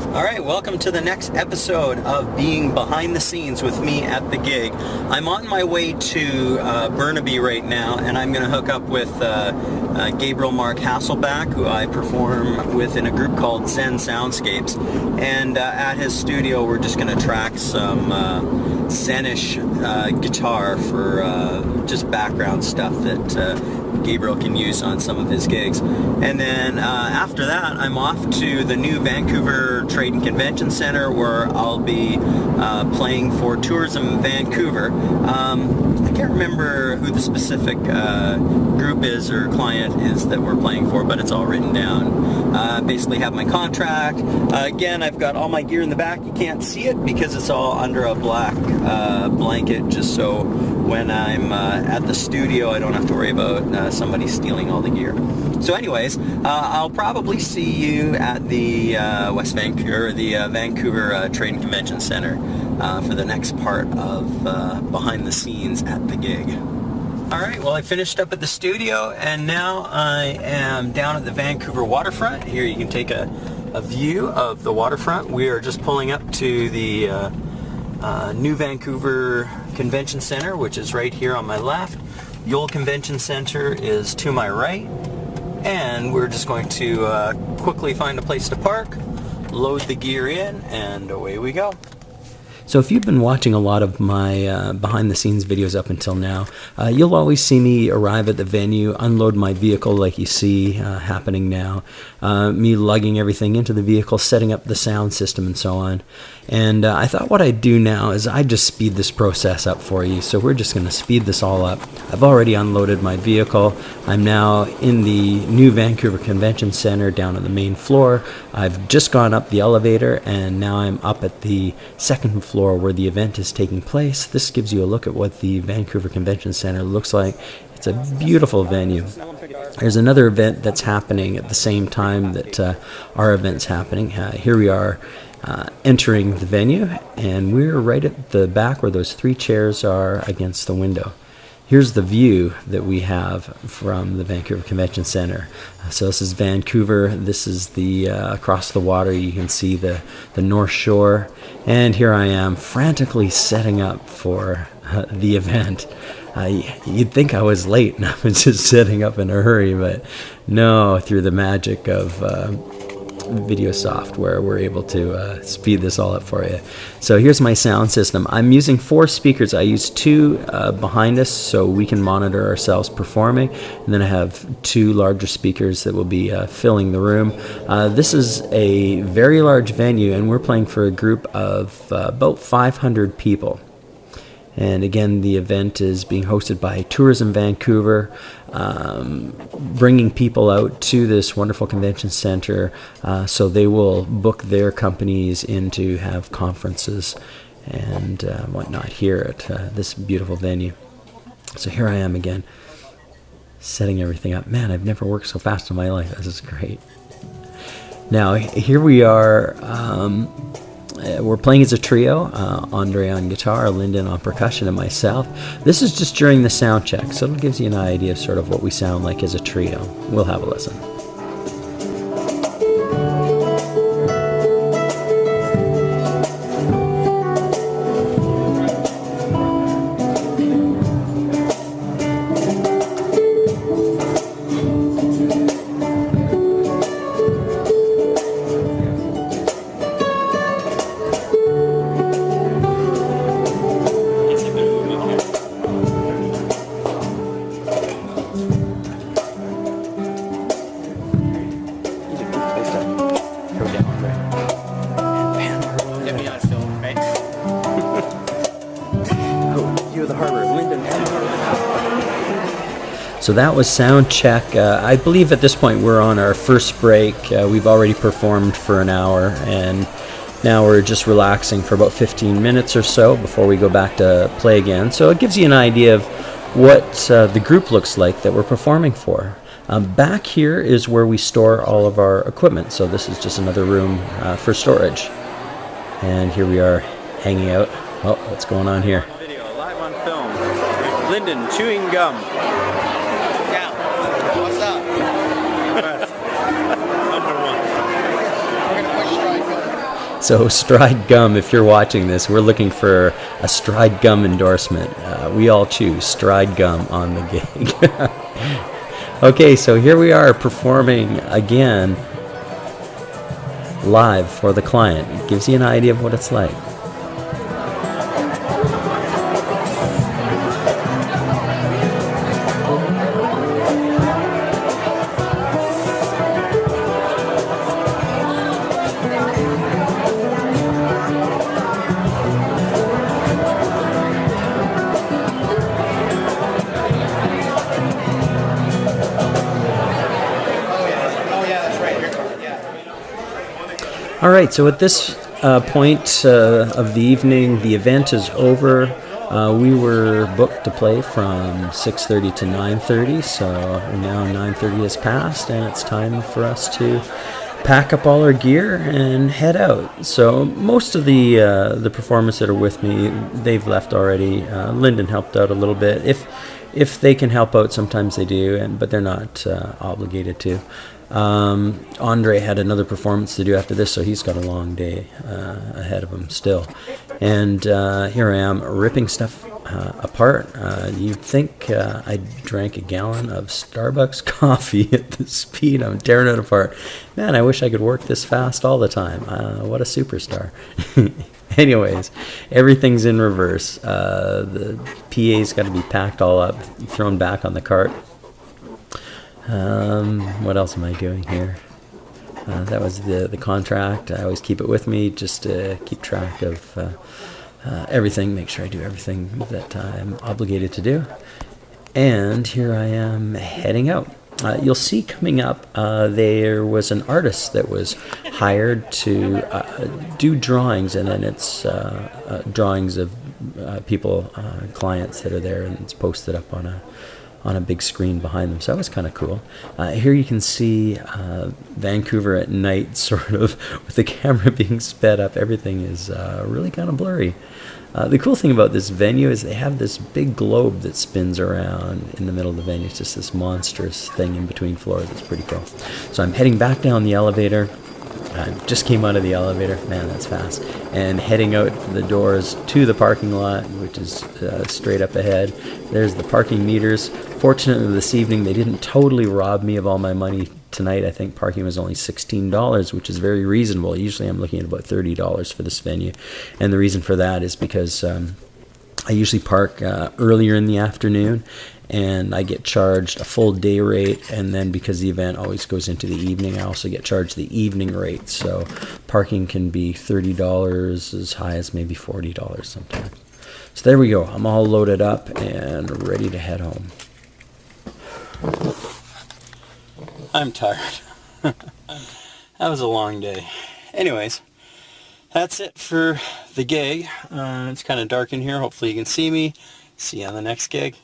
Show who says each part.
Speaker 1: All right, welcome to the next episode of Being Behind the Scenes with me at the gig. I'm on my way to Burnaby right now, and I'm going to hook up with Gabriel Mark Hasselback, who I perform with in a group called Zen Soundscapes. And at his studio, we're just going to track some Zenish guitar for just background stuff that Gabriel can use on some of his gigs. And then after that, I'm off to the new Vancouver Trade and Convention Centre, where I'll be playing for Tourism Vancouver. I can't remember who the specific group is or client is that we're playing for, but it's all written down. Basically have my contract. Again, I've got all my gear in the back. You can't see it because it's all under a black blanket, just so when I'm at the studio I don't have to worry about somebody stealing all the gear. So anyways, I'll probably see you at the Vancouver Trade and Convention Centre for the next part of Behind the Scenes at the gig. Alright, well, I finished up at the studio, and now I am down at the Vancouver waterfront. Here you can take a view of the waterfront. We are just pulling up to the new Vancouver Convention Centre, which is right here on my left. The old Convention Centre is to my right, and we're just going to quickly find a place to park, load the gear in, and away we go. So if you've been watching a lot of my behind-the-scenes videos up until now, you'll always see me arrive at the venue, unload my vehicle like you see happening now, me lugging everything into the vehicle, setting up the sound system and so on. And I thought what I'd do now is I'd just speed this process up for you. So we're just going to speed this all up. I've already unloaded my vehicle. I'm now in the new Vancouver Convention Centre down on the main floor. I've just gone up the elevator, and now I'm up at the second floor where the event is taking place. This gives you a look at what the Vancouver Convention Centre looks like. It's a beautiful venue. There's another event that's happening at the same time that our event's happening. Here we are entering the venue, and we're right at the back where those three chairs are against the window. Here's the view that we have from the Vancouver Convention Centre. So this is Vancouver. This is the across the water. You can see the North Shore. And here I am frantically setting up for the event. You'd think I was late and I was just setting up in a hurry, but no, through the magic of video software, we're able to speed this all up for you. So here's my sound system. I'm using 4 speakers. I use 2 behind us so we can monitor ourselves performing, and then I have 2 larger speakers that will be filling the room. This is a very large venue, and we're playing for a group of about 500 people. And again, the event is being hosted by Tourism Vancouver, bringing people out to this wonderful convention center, so they will book their companies in to have conferences and whatnot here at this beautiful venue. So here I am again, setting everything up. Man, I've never worked so fast in my life. This is great. Now, here we are. We're playing as a trio, Andre on guitar, Lyndon on percussion, and myself. This is just during the sound check, so it gives you an idea of sort of what we sound like as a trio. We'll have a listen. So that was sound check. I believe at this point we're on our first break. We've already performed for an hour, and now we're just relaxing for about 15 minutes or so before we go back to play again. So it gives you an idea of what the group looks like that we're performing for. Back here is where we store all of our equipment. So this is just another room for storage. And here we are hanging out. Oh, what's going on here?
Speaker 2: Video, live on film. Lyndon chewing gum.
Speaker 3: What's up?
Speaker 2: Number 1.
Speaker 3: We're gonna push strike.
Speaker 1: So Stride Gum, if you're watching this, we're looking for a Stride Gum endorsement. We all choose Stride Gum on the gig. Okay, so here we are performing again live for the client. It gives you an idea of what it's like. All right, so at this point of the evening, the event is over. We were booked to play from 6:30 to 9:30, so now 9:30 has passed, and it's time for us to pack up all our gear and head out. So most of the performers that are with me, they've left already. Lyndon helped out a little bit. If they can help out, sometimes they do, but they're not obligated to. Andre had another performance to do after this, so he's got a long day ahead of him still. And here I am ripping stuff apart. You'd think I drank a gallon of Starbucks coffee at the speed I'm tearing it apart. Man, I wish I could work this fast all the time. What a superstar. Anyways, everything's in reverse. The PA's got to be packed all up, thrown back on the cart. What else am I doing here? That was the contract. I always keep it with me just to keep track of everything, make sure I do everything that I'm obligated to do. And here I am heading out. You'll see coming up, there was an artist that was hired to do drawings, and then it's drawings of people, clients that are there, and it's posted up on a big screen behind them. So that was kind of cool. Here you can see Vancouver at night, sort of, with the camera being sped up. Everything is really kind of blurry. The cool thing about this venue is they have this big globe that spins around in the middle of the venue. It's just this monstrous thing in between floors. It's pretty cool. So I'm heading back down the elevator. I just came out of the elevator. Man, that's fast. And heading out the doors to the parking lot, which is straight up ahead. There's the parking meters. Fortunately, this evening, they didn't totally rob me of all my money tonight. I think parking was only $16, which is very reasonable. Usually, I'm looking at about $30 for this venue. And the reason for that is because I usually park earlier in the afternoon, and I get charged a full day rate, and then because the event always goes into the evening, I also get charged the evening rate. So parking can be $30, as high as maybe $40 sometimes. So there we go. I'm all loaded up and ready to head home. I'm tired. That was a long day. Anyways, that's it for the gig. It's kind of dark in here. Hopefully you can see me. See you on the next gig.